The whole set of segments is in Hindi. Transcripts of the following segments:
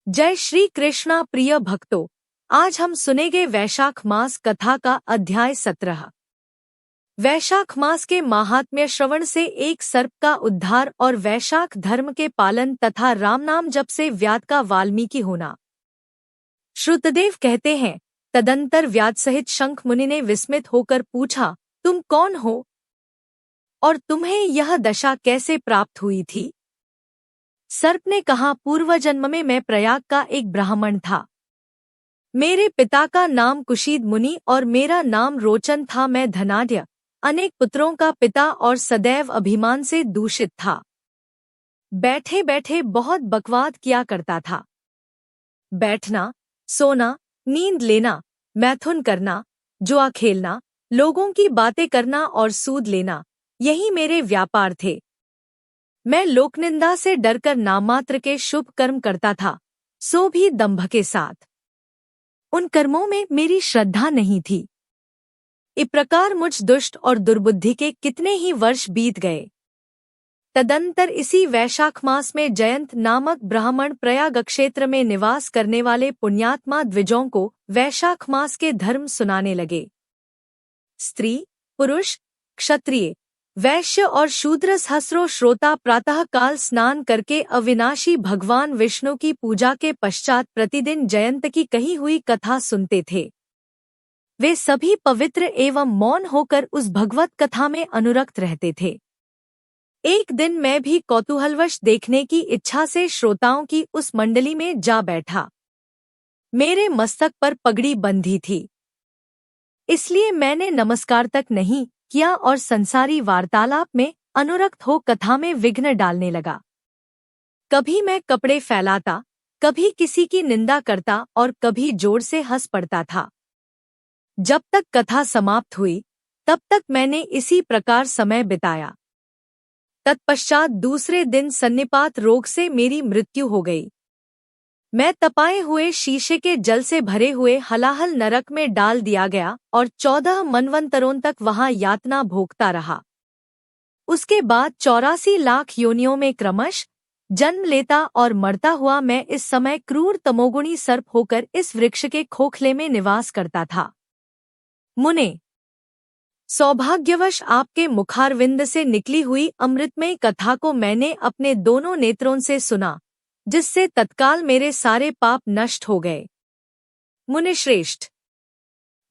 जय श्री कृष्णा प्रिय भक्तों, आज हम सुनेंगे वैशाख मास कथा का अध्याय 17। वैशाख मास के महात्म्य श्रवण से एक सर्प का उद्धार और वैशाख धर्म के पालन तथा राम नाम जप से व्याध का वाल्मीकि होना। श्रुतदेव कहते हैं, तदंतर व्याध सहित शंख मुनि ने विस्मित होकर पूछा, तुम कौन हो और तुम्हें यह दशा कैसे प्राप्त हुई थी? सर्प ने कहा, पूर्व जन्म में मैं प्रयाग का एक ब्राह्मण था। मेरे पिता का नाम कुशीद मुनि और मेरा नाम रोचन था। मैं धनाढ्य, अनेक पुत्रों का पिता और सदैव अभिमान से दूषित था। बैठे बैठे बहुत बकवाद किया करता था। बैठना, सोना, नींद लेना, मैथुन करना, जुआ खेलना, लोगों की बातें करना और सूद लेना, यही मेरे व्यापार थे। मैं लोकनिंदा से डरकर नाममात्र के शुभ कर्म करता था, सो भी दंभ के साथ। उन कर्मों में मेरी श्रद्धा नहीं थी। इस प्रकार मुझ दुष्ट और दुर्बुद्धि के कितने ही वर्ष बीत गए। तदंतर इसी वैशाख मास में जयंत नामक ब्राह्मण प्रयाग क्षेत्र में निवास करने वाले पुण्यात्मा द्विजों को वैशाख मास के धर्म सुनाने लगे। स्त्री, पुरुष, क्षत्रिय, वैश्य और शूद्र सहस्रों श्रोता प्रातः काल स्नान करके अविनाशी भगवान विष्णु की पूजा के पश्चात प्रतिदिन जयंत की कही हुई कथा सुनते थे। वे सभी पवित्र एवं मौन होकर उस भगवत कथा में अनुरक्त रहते थे। एक दिन मैं भी कौतूहलवश देखने की इच्छा से श्रोताओं की उस मंडली में जा बैठा। मेरे मस्तक पर पगड़ी बंधी थी, इसलिए मैंने नमस्कार तक नहीं किया और संसारी वार्तालाप में अनुरक्त हो कथा में विघ्न डालने लगा। कभी मैं कपड़े फैलाता, कभी किसी की निंदा करता और कभी जोर से हंस पड़ता था। जब तक कथा समाप्त हुई तब तक मैंने इसी प्रकार समय बिताया। तत्पश्चात दूसरे दिन सन्निपात रोग से मेरी मृत्यु हो गई। मैं तपाए हुए शीशे के जल से भरे हुए हलाहल नरक में डाल दिया गया और 14 मनवंतरों तक वहां यातना भोगता रहा। उसके बाद 84 लाख योनियों में क्रमश जन्म लेता और मरता हुआ मैं इस समय क्रूर तमोगुणी सर्प होकर इस वृक्ष के खोखले में निवास करता था। मुने, सौभाग्यवश आपके मुखारविंद से निकली अमृतमय अमृतमयी कथा को मैंने अपने दोनों नेत्रों से सुना, जिससे तत्काल मेरे सारे पाप नष्ट हो गए। मुनिश्रेष्ठ,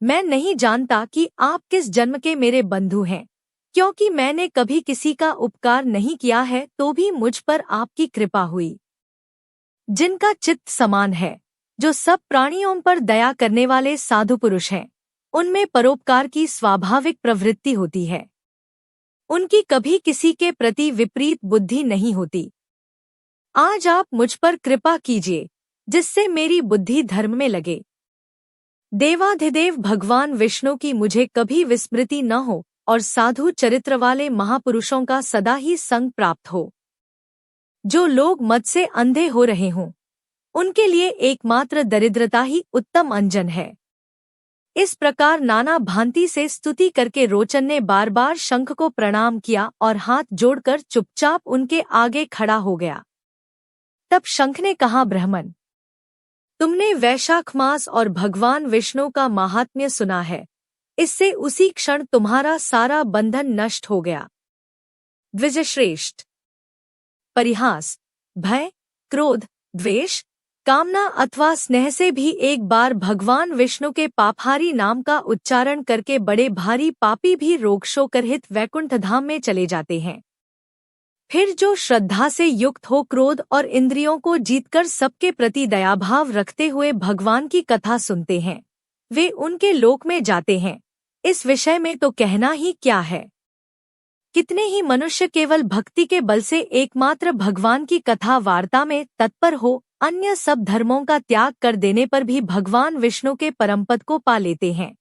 मैं नहीं जानता कि आप किस जन्म के मेरे बंधु हैं, क्योंकि मैंने कभी किसी का उपकार नहीं किया है, तो भी मुझ पर आपकी कृपा हुई। जिनका चित्त समान है, जो सब प्राणियों पर दया करने वाले साधु पुरुष हैं, उनमें परोपकार की स्वाभाविक प्रवृत्ति होती है। उनकी कभी किसी के प्रति विपरीत बुद्धि नहीं होती। आज आप मुझ पर कृपा कीजिए, जिससे मेरी बुद्धि धर्म में लगे। देवाधिदेव भगवान विष्णु की मुझे कभी विस्मृति न हो और साधु चरित्र वाले महापुरुषों का सदा ही संग प्राप्त हो। जो लोग मद से अंधे हो रहे हों, उनके लिए एकमात्र दरिद्रता ही उत्तम अंजन है। इस प्रकार नाना भांति से स्तुति करके रोचन ने बार बार शंख को प्रणाम किया और हाथ जोड़कर चुपचाप उनके आगे खड़ा हो गया। तब शंख ने कहा, ब्राह्मण, तुमने वैशाख मास और भगवान विष्णु का महात्म्य सुना है, इससे उसी क्षण तुम्हारा सारा बंधन नष्ट हो गया। द्विजश्रेष्ठ, परिहास, भय, क्रोध, द्वेष, कामना अथवा स्नेह से भी एक बार भगवान विष्णु के पापहारी नाम का उच्चारण करके बड़े भारी पापी भी रोगशोकरहित वैकुंठ धाम में चले जाते हैं। फिर जो श्रद्धा से युक्त हो क्रोध और इंद्रियों को जीतकर सबके प्रति दयाभाव रखते हुए भगवान की कथा सुनते हैं, वे उनके लोक में जाते हैं। इस विषय में तो कहना ही क्या है। कितने ही मनुष्य केवल भक्ति के बल से एकमात्र भगवान की कथा वार्ता में तत्पर हो अन्य सब धर्मों का त्याग कर देने पर भी भगवान विष्णु के परमपद को पा लेते हैं।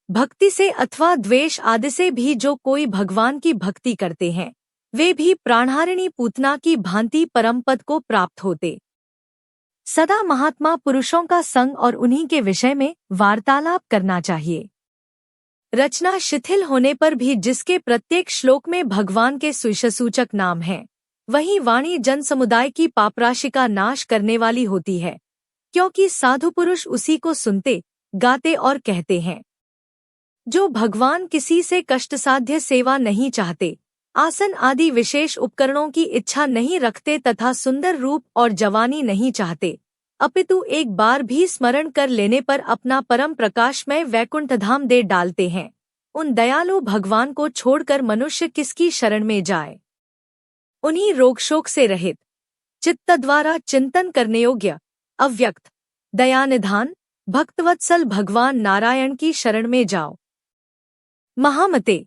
भक्ति से अथवा द्वेष आदि से भी जो कोई भगवान की भक्ति करते हैं, वे भी प्राणहारिणी पूतना की भांति परमपद को प्राप्त होते। सदा महात्मा पुरुषों का संग और उन्हीं के विषय में वार्तालाप करना चाहिए। रचना शिथिल होने पर भी जिसके प्रत्येक श्लोक में भगवान के सुयशसूचक नाम हैं, वहीं वाणी जन समुदाय की पापराशि का नाश करने वाली होती है, क्योंकि साधु पुरुष उसी को सुनते, गाते और कहते हैं। जो भगवान किसी से कष्टसाध्य सेवा नहीं चाहते, आसन आदि विशेष उपकरणों की इच्छा नहीं रखते तथा सुंदर रूप और जवानी नहीं चाहते, अपितु एक बार भी स्मरण कर लेने पर अपना परम प्रकाशमय वैकुंठ धाम दे डालते हैं, उन दयालु भगवान को छोड़कर मनुष्य किसकी शरण में जाए। उन्हीं रोग शोक से रहित, चित्त द्वारा चिंतन करने योग्य, अव्यक्त, दयानिधान, भक्तवत्सल भगवान नारायण की शरण में जाओ। महामते,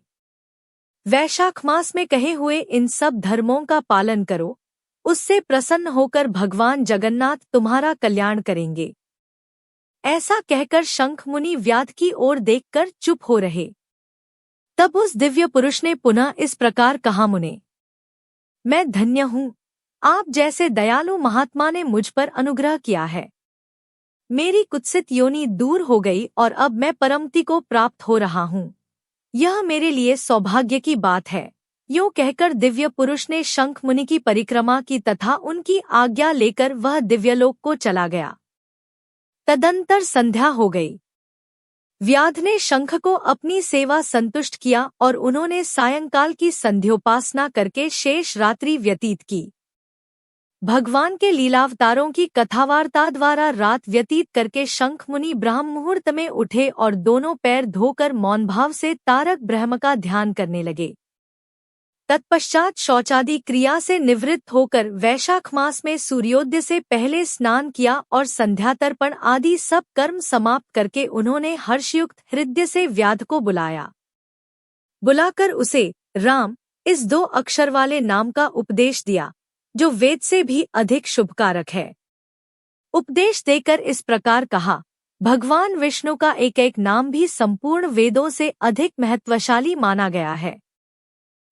वैशाख मास में कहे हुए इन सब धर्मों का पालन करो, उससे प्रसन्न होकर भगवान जगन्नाथ तुम्हारा कल्याण करेंगे। ऐसा कहकर शंख मुनि व्याध की ओर देखकर चुप हो रहे। तब उस दिव्य पुरुष ने पुनः इस प्रकार कहा, मुने, मैं धन्य हूँ, आप जैसे दयालु महात्मा ने मुझ पर अनुग्रह किया है। मेरी कुत्सित योनि दूर हो गई और अब मैं परमति को प्राप्त हो रहा हूँ। यह मेरे लिए सौभाग्य की बात है। यूं कहकर दिव्य पुरुष ने शंख मुनि की परिक्रमा की तथा उनकी आज्ञा लेकर वह दिव्यलोक को चला गया। तदंतर संध्या हो गई। व्याध ने शंख को अपनी सेवा संतुष्ट किया और उन्होंने सायंकाल की संध्योपासना करके शेष रात्रि व्यतीत की। भगवान के लीलावतारों की कथावार्ता द्वारा रात व्यतीत करके शंख मुनि ब्रह्म मुहूर्त में उठे और दोनों पैर धोकर मौन भाव से तारक ब्रह्म का ध्यान करने लगे। तत्पश्चात शौचादि क्रिया से निवृत्त होकर वैशाख मास में सूर्योदय से पहले स्नान किया और संध्या तर्पण आदि सब कर्म समाप्त करके उन्होंने हर्षयुक्त हृदय से व्याध को बुलाया। बुलाकर उसे राम इस 2 अक्षर वाले नाम का उपदेश दिया, जो वेद से भी अधिक शुभकारक है। उपदेश देकर इस प्रकार कहा, भगवान विष्णु का एक एक नाम भी संपूर्ण वेदों से अधिक महत्वशाली माना गया है।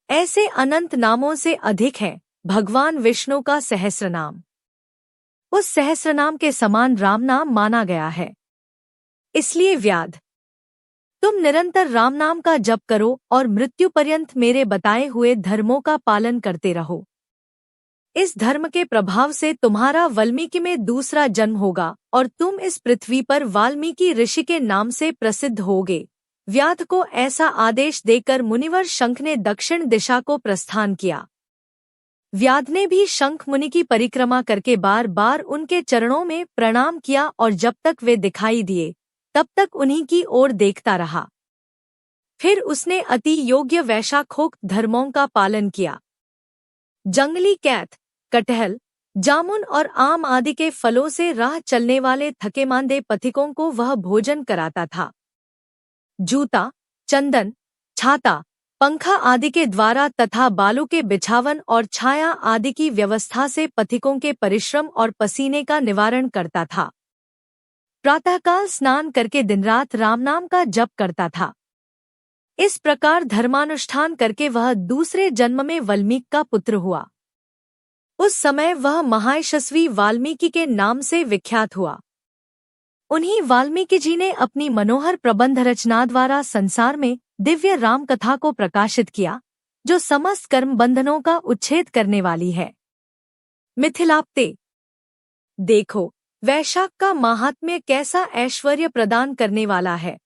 ऐसे अनंत नामों से अधिक है भगवान विष्णु का सहस्रनाम। उस सहस्रनाम के समान राम नाम माना गया है। इसलिए व्याध, तुम निरंतर राम नाम का जप करो और मृत्यु पर्यंत मेरे बताए हुए धर्मों का पालन करते रहो। इस धर्म के प्रभाव से तुम्हारा वाल्मीकि में दूसरा जन्म होगा और तुम इस पृथ्वी पर वाल्मीकि ऋषि के नाम से प्रसिद्ध होगे। व्याध को ऐसा आदेश देकर मुनिवर शंख ने दक्षिण दिशा को प्रस्थान किया। व्याध ने भी शंख मुनि की परिक्रमा करके बार बार उनके चरणों में प्रणाम किया और जब तक वे दिखाई दिए तब तक उन्हीं की ओर देखता रहा। फिर उसने अति योग्य वैशाखोक्त धर्मों का पालन किया। जंगली कैथ, कटहल, जामुन और आम आदि के फलों से राह चलने वाले थकेमांदे पथिकों को वह भोजन कराता था। जूता, चंदन, छाता, पंखा आदि के द्वारा तथा बालू के बिछावन और छाया आदि की व्यवस्था से पथिकों के परिश्रम और पसीने का निवारण करता था। प्रातःकाल स्नान करके दिन रात राम नाम का जप करता था। इस प्रकार धर्मानुष्ठान करके वह दूसरे जन्म में वाल्मीकि का पुत्र हुआ। उस समय वह महायशस्वी वाल्मीकि के नाम से विख्यात हुआ। उन्हीं वाल्मीकि जी ने अपनी मनोहर प्रबंध रचना द्वारा संसार में दिव्य राम कथा को प्रकाशित किया, जो समस्त कर्म बंधनों का उच्छेद करने वाली है। मिथिलाप्ते, देखो वैशाख का महात्म्य कैसा ऐश्वर्य प्रदान करने वाला है,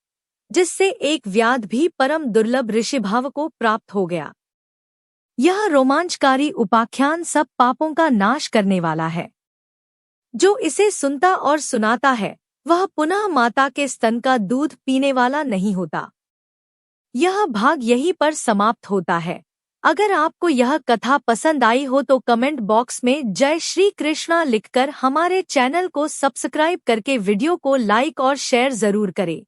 जिससे एक व्याध भी परम दुर्लभ ऋषि भाव को प्राप्त हो गया। यह रोमांचकारी उपाख्यान सब पापों का नाश करने वाला है। जो इसे सुनता और सुनाता है वह पुनः माता के स्तन का दूध पीने वाला नहीं होता। यह भाग यहीं पर समाप्त होता है। अगर आपको यह कथा पसंद आई हो तो कमेंट बॉक्स में जय श्री कृष्णा लिखकर हमारे चैनल को सब्सक्राइब करके वीडियो को लाइक और शेयर जरूर करें।